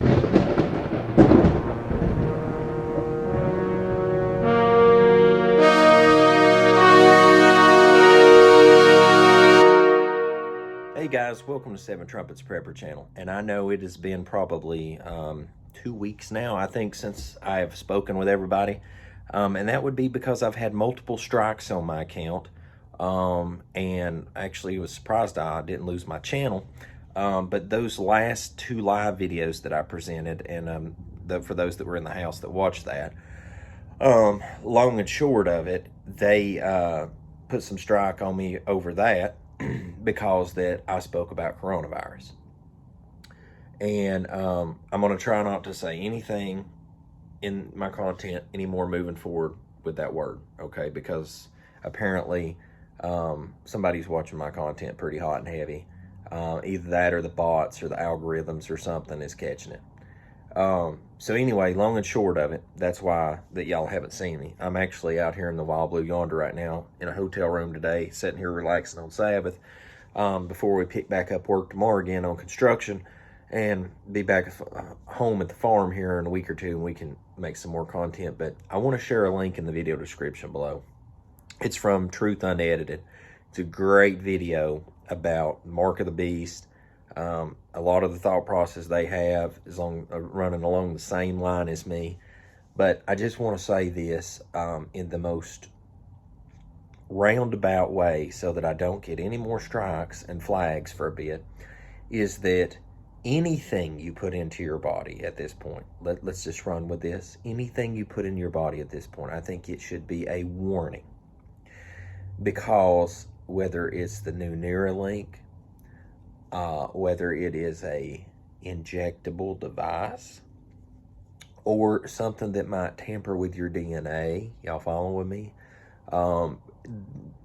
Hey guys, welcome to Seven Trumpets Prepper Channel. And I know it has been probably 2 weeks now, I think, since I have spoken with everybody. And that would be because I've had multiple strikes on my account. And actually was surprised I didn't lose my channel. But those last two live videos that I presented, and for those that were in the house that watched that, long and short of it, they put some strike on me over that because that I spoke about coronavirus. And I'm going to try not to say anything in my content anymore moving forward with that word, okay? Because apparently somebody's watching my content pretty hot and heavy. Either that or the bots or the algorithms or something is catching it. So anyway, long and short of it, that's why that y'all haven't seen me. I'm actually out here in the wild blue yonder right now in a hotel room today, sitting here relaxing on Sabbath, before we pick back up work tomorrow again on construction and be back home at the farm here in a week or two, and we can make some more content. But I want to share a link in the video description below. It's from Truth Unedited. It's a great video about Mark of the Beast. A lot of the thought process they have is running along the same line as me. But I just want to say this in the most roundabout way so that I don't get any more strikes and flags for a bit, is that anything you put into your body at this point, let's just run with this. Anything you put in your body at this point, I think it should be a warning. Because whether it's the new Neuralink, whether it is a injectable device or something that might tamper with your DNA, y'all following with me?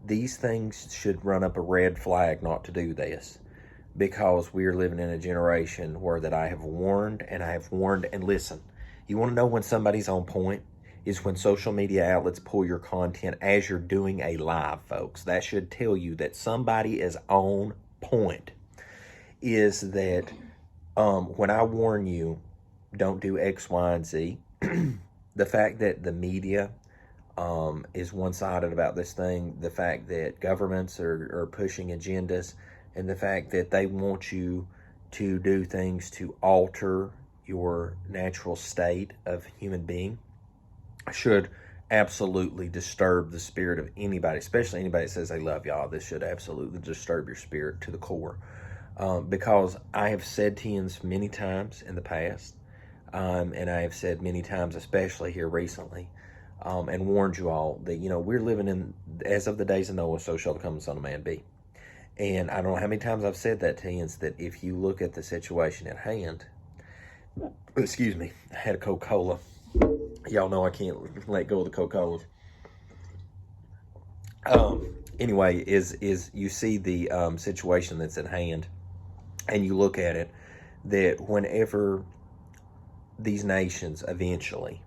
These things should run up a red flag not to do this, because we are living in a generation where that I have warned, and listen, you want to know when somebody's on point? Is when social media outlets pull your content as you're doing a live, folks. That should tell you that somebody is on point. Is that when I warn you, don't do X, Y, and Z, the fact that the media is one-sided about this thing, the fact that governments are pushing agendas, and the fact that they want you to do things to alter your natural state of human being should absolutely disturb the spirit of anybody, especially anybody that says they love y'all. This should absolutely disturb your spirit to the core. Because I have said teens many times in the past, and I have said many times, especially here recently, and warned you all that, we're living in, as of the days of Noah, so shall the coming Son of Man be. And I don't know how many times I've said that, teens, that if you look at the situation at hand, excuse me, I had a Coca Cola. Y'all know I can't let go of the Coca Cola. Anyway, is you see the situation that's at hand, and you look at it, that whenever these nations eventually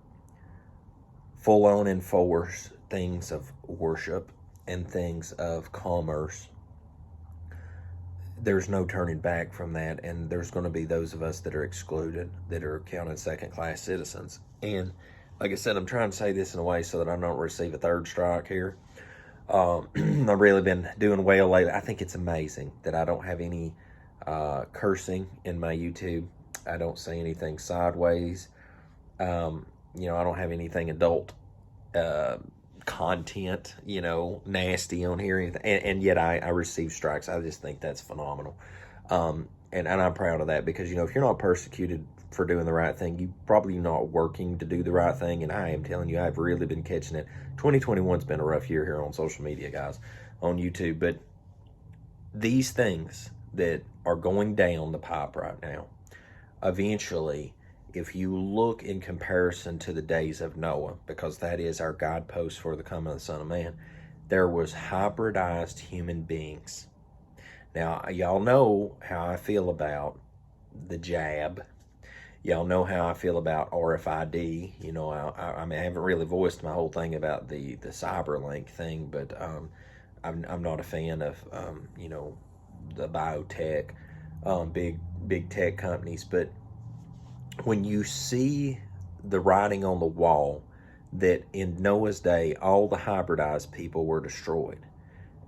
full on enforce things of worship and things of commerce, there's no turning back from that, and there's going to be those of us that are excluded, that are counted second-class citizens. And like I said, I'm trying to say this in a way so that I don't receive a third strike here. I've really been doing well lately. I think it's amazing that I don't have any cursing in my YouTube. I don't say anything sideways. I don't have anything adult content, nasty on here, and yet I receive strikes. I just think that's phenomenal. And I'm proud of that, because, if you're not persecuted for doing the right thing, you probably not working to do the right thing. And I am telling you, I've really been catching it. 2021's been a rough year here on social media, guys, on YouTube. But these things that are going down the pipe right now, eventually, if you look in comparison to the days of Noah, because that is our guidepost for the coming of the Son of Man, there was hybridized human beings. Now, y'all know how I feel about the jab. Y'all know how I feel about RFID. I mean, I haven't really voiced my whole thing about the Cyberlink thing, but I'm not a fan of the biotech, big tech companies. But when you see the writing on the wall that in Noah's day, all the hybridized people were destroyed,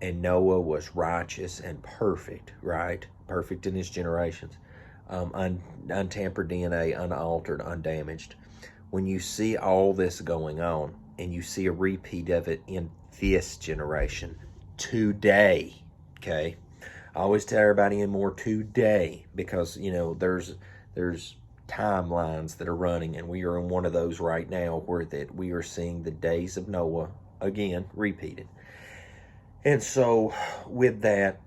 and Noah was righteous and perfect, right? Perfect in his generations, untampered DNA, unaltered, undamaged. When you see all this going on and you see a repeat of it in this generation today, okay? I always tell everybody in more today, because there's timelines that are running, and we are in one of those right now where that we are seeing the days of Noah again repeated. And so with that,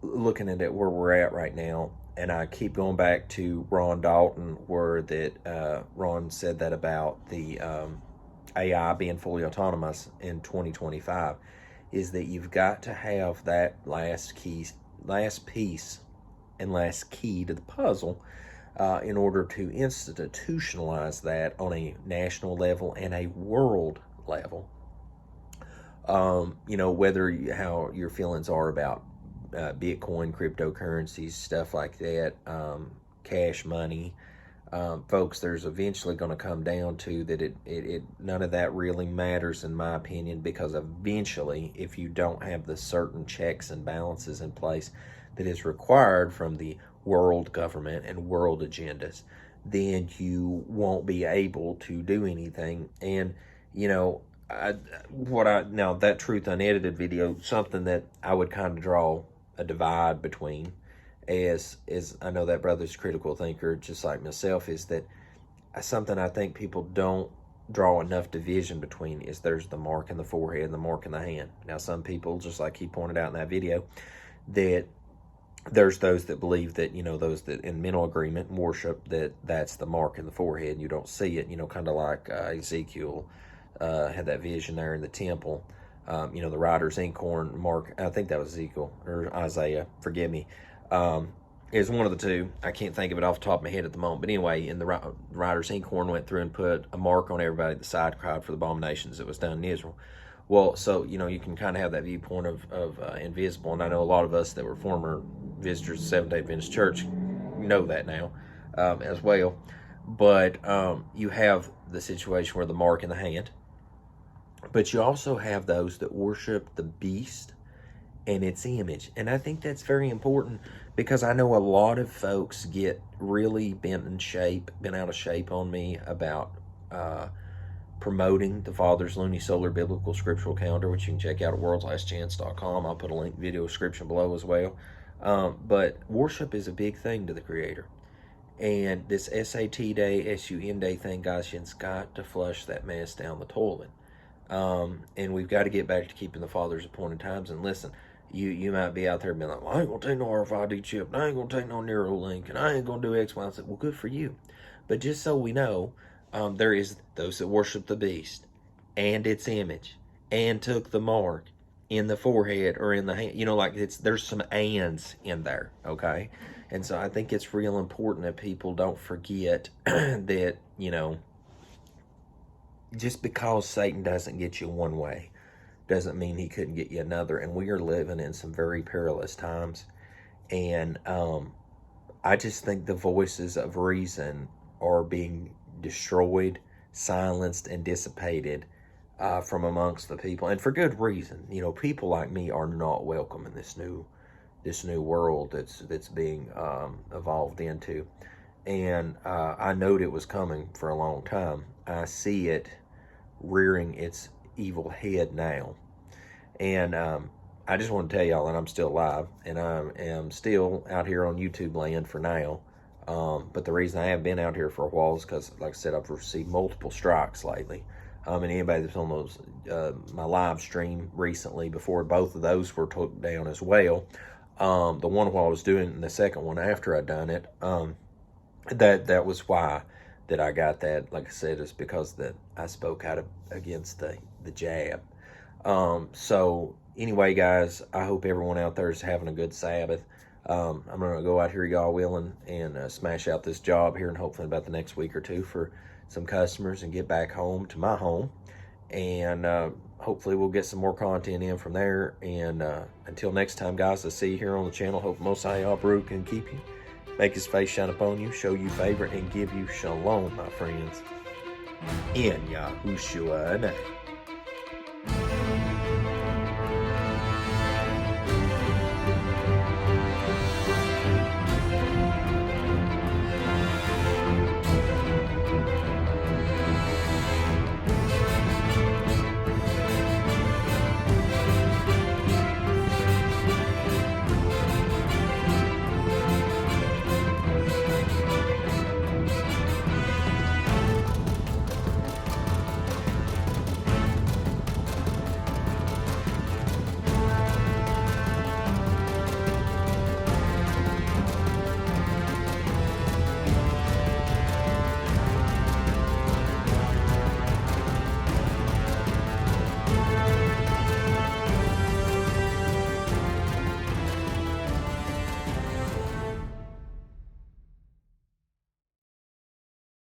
looking at it where we're at right now, and I keep going back to Ron Dalton, where that Ron said that about the AI being fully autonomous in 2025, is that you've got to have that last piece and last key to the puzzle in order to institutionalize that on a national level and a world level. Whether how your feelings are about Bitcoin, cryptocurrencies, stuff like that, cash money, folks, there's eventually going to come down to that it none of that really matters, in my opinion, because eventually, if you don't have the certain checks and balances in place that is required from the world government and world agendas, then you won't be able to do anything. And now that Truth Unedited video, something that I would kind of draw a divide between, as I know that brother's a critical thinker just like myself, is that something I think people don't draw enough division between is there's the mark in the forehead and the mark in the hand. Now, some people, just like he pointed out in that video, that there's those that believe that, those that in mental agreement and worship, that's the mark in the forehead and you don't see it, kind of like Ezekiel had that vision there in the temple. The writer's inkhorn mark, I think that was Ezekiel or Isaiah, forgive me. Is one of the two. I can't think of it off the top of my head at the moment. But anyway, in the writer's inkhorn went through and put a mark on everybody that side cried for the abominations that was done in Israel. Well, so, you can kind of have that viewpoint of invisible. And I know a lot of us that were former visitors to Seventh-day Adventist Church know that now as well. But you have the situation where the mark in the hand. But you also have those that worship the beast and its image. And I think that's very important, because I know a lot of folks get really bent out of shape on me about promoting the Father's Lunisolar Biblical Scriptural Calendar, which you can check out at worldslastchance.com. I'll put a link video description below as well. But worship is a big thing to the Creator. And this SAT day, SUN day thing, guys, it's got to flush that mess down the toilet. And we've got to get back to keeping the Father's appointed times. And listen, you might be out there being like, well, I ain't going to take no RFID chip, and I ain't going to take no Neuralink, and I ain't going to do X, Y, and Z. Well, good for you. But just so we know, there is those that worship the beast and its image and took the mark in the forehead or in the hand. There's some ands in there, okay? And so I think it's real important that people don't forget that, just because Satan doesn't get you one way doesn't mean he couldn't get you another. And we are living in some very perilous times. And I just think the voices of reason are being destroyed, silenced, and dissipated from amongst the people. And for good reason. People like me are not welcome in this new world that's being evolved into. And I knowed it was coming for a long time. I see it rearing its evil head now. And I just want to tell y'all that I'm still alive, and I am still out here on YouTube land for now. But the reason I haven't been out here for a while is because, like I said, I've received multiple strikes lately. And anybody that's on those my live stream recently, before both of those were took down as well, the one while I was doing, and the second one after I done it, that was why that I got that. Like I said, it's because that I spoke out against the jab. So anyway, guys, I hope everyone out there is having a good Sabbath. I'm going to go out here, y'all willing, and smash out this job here, and hopefully about the next week or two for some customers, and get back home to my home. And hopefully we'll get some more content in from there. And until next time, guys, I'll see you here on the channel. Hope Most High Yah Baruch can keep you. make his face shine upon you, show you favor, and give you shalom, my friends. In Yahushua's name.